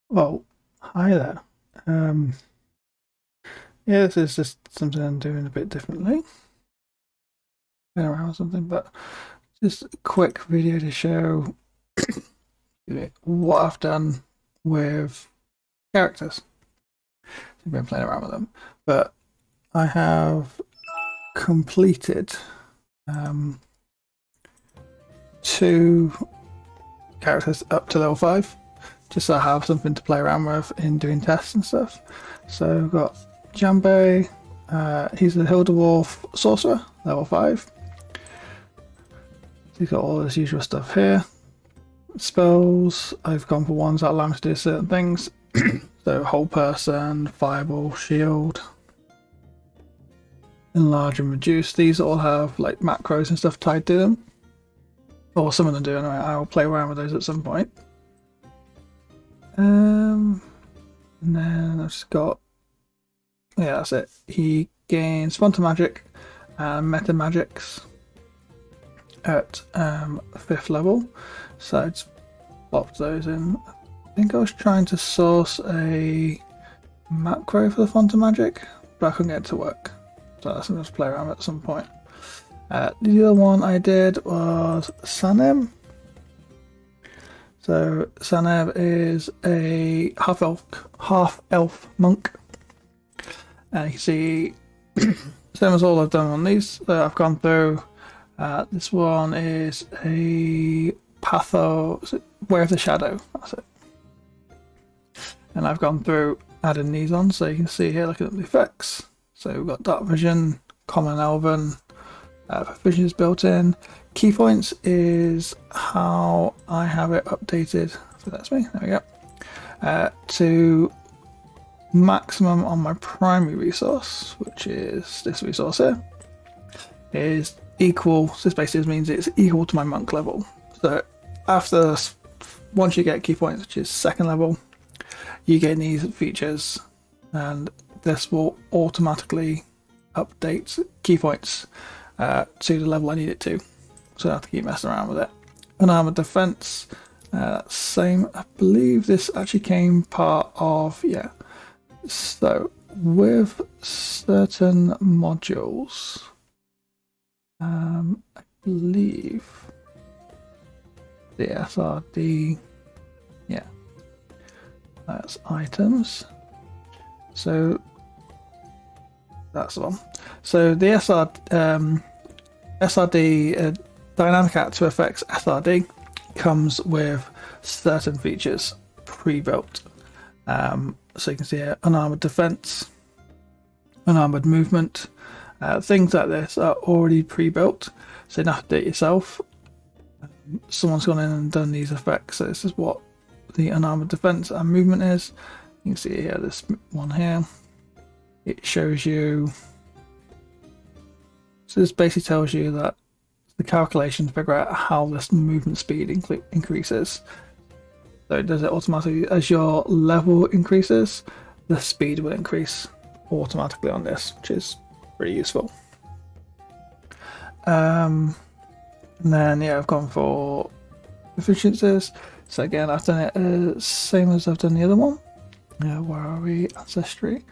Well, hi there. Um, yeah, this is just something I'm doing a bit differently. Been around something, but just a quick video to show what I've done with characters. I've been playing around with them, but I have completed um, two characters up to level 5, just so I have something to play around with in doing tests and stuff. So I've got Jambe. He's a Hill Dwarf sorcerer, level 5. He's got all this usual stuff here. Spells, I've gone for ones that allow me to do certain things. So hold person, fireball, shield, enlarge and reduce. These all have like macros and stuff tied to them. Or some of them do anyway. I'll play around with those at some point. And then I've just got, yeah, that's it. He gains Sponta Magic and Meta Magics at 5th level, so I just popped those in. I think I was trying to source a macro for the Font of Magic, but I couldn't get it to work, so that's something to play around with at some point. The other one I did was Sanem. So Sanem is a half elf monk, and you can see same as all I've done on these. So I've gone through. This one is a Way of the Shadow. That's it. And I've gone through adding these on, so you can see here, looking at the effects. So we've got Dark Vision, Common Elven, Vision is built in. Key points is how I have it updated. So that's me. There we go. To maximum on my primary resource, which is this resource here, is equal. So this basically means it's equal to my monk level. So once you get key points, which is 2nd level, you get these features, and this will automatically update key points to the level I need it to. So I have to keep messing around with it. Unarmored defense, same. I believe this actually came part of, yeah. So with certain modules, I believe the SRD, yeah, that's items. So that's the one. So the SRD, dynamic active effects SRD, comes with certain features pre-built. So you can see here, unarmored defense, unarmored movement. Things like this are already pre-built, so you don't have to do it yourself. Someone's gone in and done these effects, so this is what the unarmored defense and movement is. You can see here, this one here, it shows you, so this basically tells you that the calculation to figure out how this movement speed increases. So it does it automatically. As your level increases, the speed will increase automatically on this, which is pretty useful. And then yeah, I've gone for efficiencies. So again, I've done it same as I've done the other one. Where are we? Ancestry.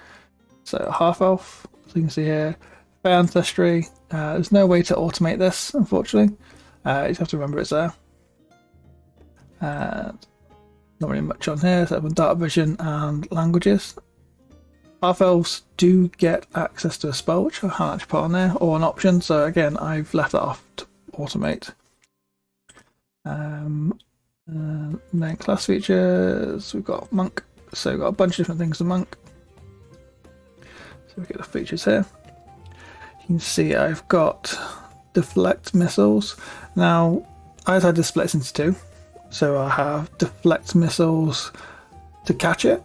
So half elf. So you can see here, fair ancestry. There's no way to automate this, unfortunately. You just have to remember it's there. Not really much on here, except for Dark Vision and languages. Half elves do get access to a spell, which I haven't actually put on there, or an option. So again, I've left that off to automate. Then class features, we've got monk. So we've got a bunch of different things to monk. So we get the features here. You can see I've got deflect missiles. Now, I had to split this into 2. So I have deflect missiles to catch it.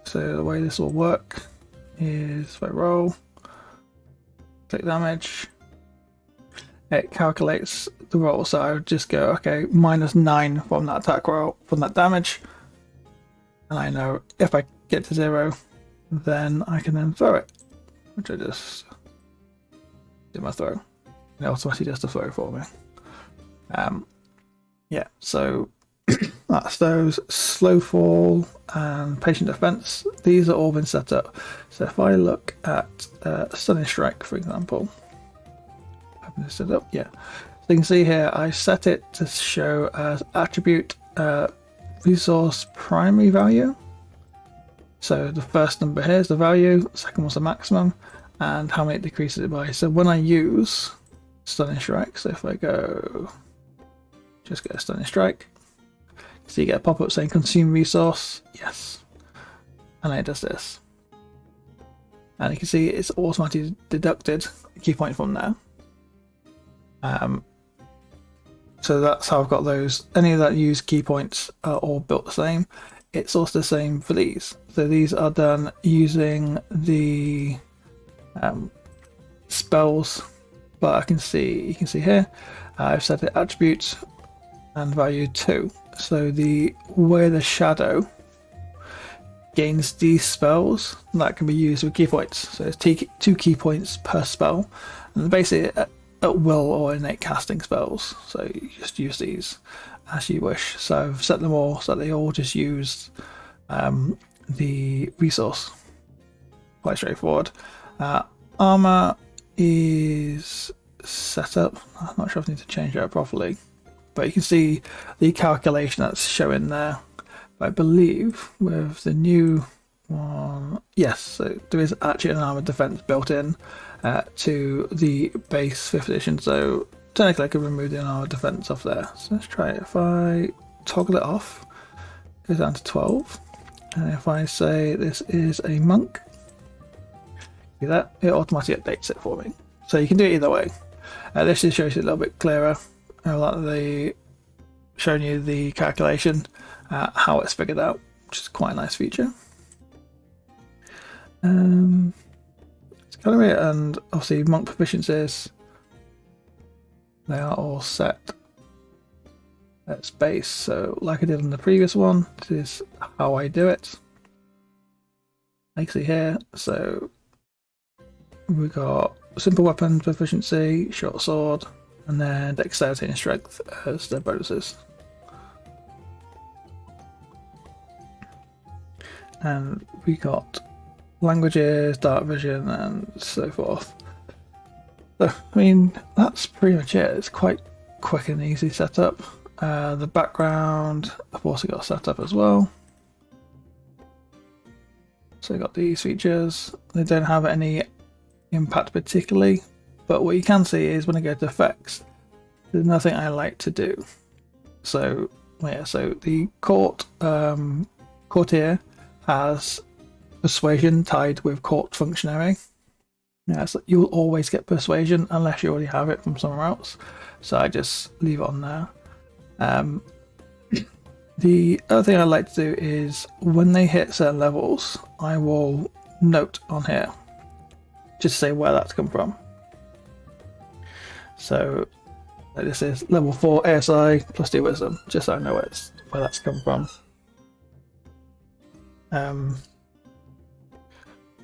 So the way this will work is if I roll, click damage, it calculates the roll. So I would just go, okay, -9 from that attack roll, from that damage. And I know if I get to 0, then I can then throw it, which I just do my throw. It automatically does the throw for me. Yeah, so That's those slow fall and patient defense. These are all been set up. So if I look at Stunning Strike, for example, I've been set up, yeah. So you can see here, I set it to show as attribute resource primary value. So the first number here is the value, second was the maximum, and how many it decreases it by. So when I use Stunning Strike, so if I go, just get a Stunning Strike, so you get a pop-up saying consume resource, yes, and then it does this. And you can see it's automatically deducted a key point from there. So that's how I've got those. Any that use key points are all built the same. It's also the same for these. So these are done using the spells, but you can see here, I've set it attribute and value 2. So the way the shadow gains these spells, that can be used with key points. So it's 2 key points per spell, and basically at will or innate casting spells. So you just use these as you wish. So I've set them all so they all just use the resource. Quite straightforward. Armor is set up. I'm not sure if I need to change that properly, but you can see the calculation that's showing there. But I believe with the new one, yes, so there is actually an armor defense built in to the base 5th edition. So technically I could remove the armor defense off there. So let's try it. If I toggle it off, it goes down to 12. And if I say this is a monk, see that? It automatically updates it for me. So you can do it either way. This just shows you a little bit clearer. Showing you the calculation, how it's figured out, which is quite a nice feature. Gallery and obviously monk proficiencies, they are all set at space. So like I did on the previous one, this is how I do it. Like see here, so we got simple weapon proficiency, short sword, and then dexterity and strength as the bonuses. And we got languages, dark vision, and so forth. So, I mean, that's pretty much it. It's quite quick and easy setup. The background, I've also got set up as well. So, got these features. They don't have any impact particularly, but what you can see is when I go to effects, there's nothing I like to do. So, yeah, so the courtier has persuasion tied with court functionary. Yeah, so you'll always get persuasion unless you already have it from somewhere else. So I just leave it on there. The other thing I like to do is when they hit certain levels, I will note on here just to say where that's come from. So like this is level 4 ASI plus 2 wisdom, just so I know where that's come from.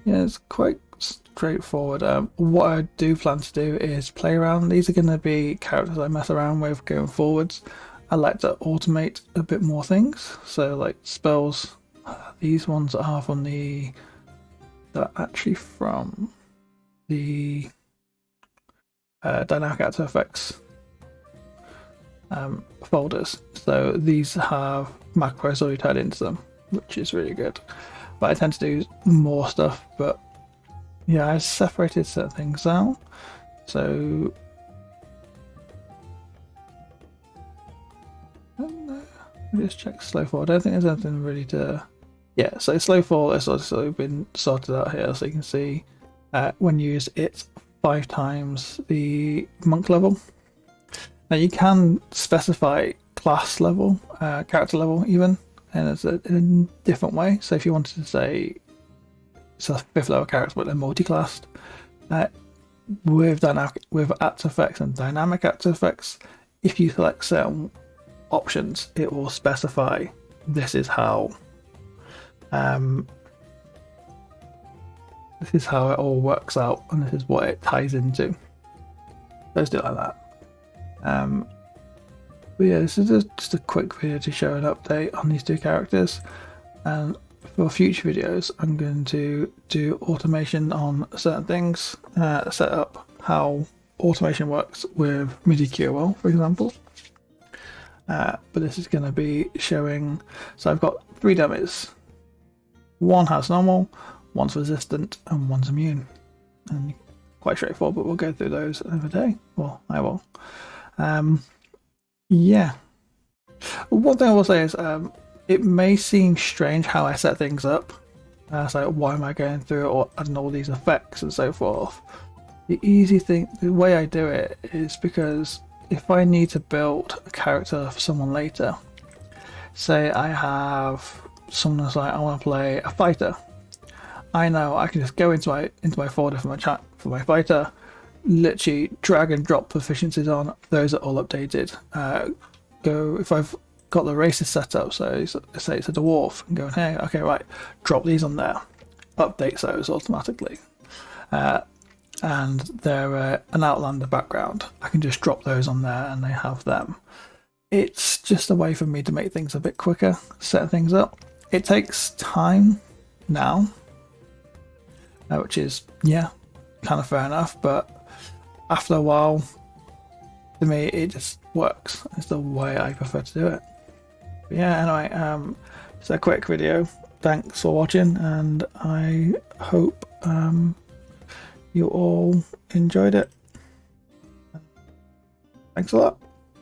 Yeah, it's quite straightforward. What I do plan to do is play around. These are going to be characters I mess around with going forwards. I like to automate a bit more things. So like spells, these ones are from they're actually from the dynamic character effects folders. So these have macros already tied into them, which is really good. But I tend to do more stuff, but yeah, I separated certain things out. So let me just check slow fall. I don't think there's anything really to, yeah, so slow fall has also been sorted out here, so you can see when used it's 5 times the monk level. Now you can specify class level, character level even, and it's in a different way. So if you wanted to say it's a 5th level character but they're multi-classed, with actor effects and dynamic actor effects, if you select certain options, it will specify this is how it all works out, and this is what it ties into. Let's do it like that. But yeah, this is just a quick video to show an update on these two characters, and for future videos I'm going to do automation on certain things, set up how automation works with MIDI QOL, for example. But this is going to be showing, so I've got 3 dummies. One has normal, one's resistant, and one's immune. And quite straightforward, but we'll go through those another day. Well, I will. Yeah. One thing I will say is it may seem strange how I set things up. So why am I going through it or adding all these effects and so forth? The way I do it is because if I need to build a character for someone later, say I have someone that's like, I want to play a fighter. I know I can just go into my folder for my fighter, literally drag and drop proficiencies on. Those are all updated. If I've got the races set up, so say it's a dwarf, and go here, okay, right, drop these on there, updates those automatically. And they're an Outlander background, I can just drop those on there and they have them. It's just a way for me to make things a bit quicker, set things up. It takes time now, which is, yeah, kind of fair enough, but after a while, to me, it just works. It's the way I prefer to do it. But yeah, anyway, it's a quick video. Thanks for watching, and I hope you all enjoyed it. Thanks a lot.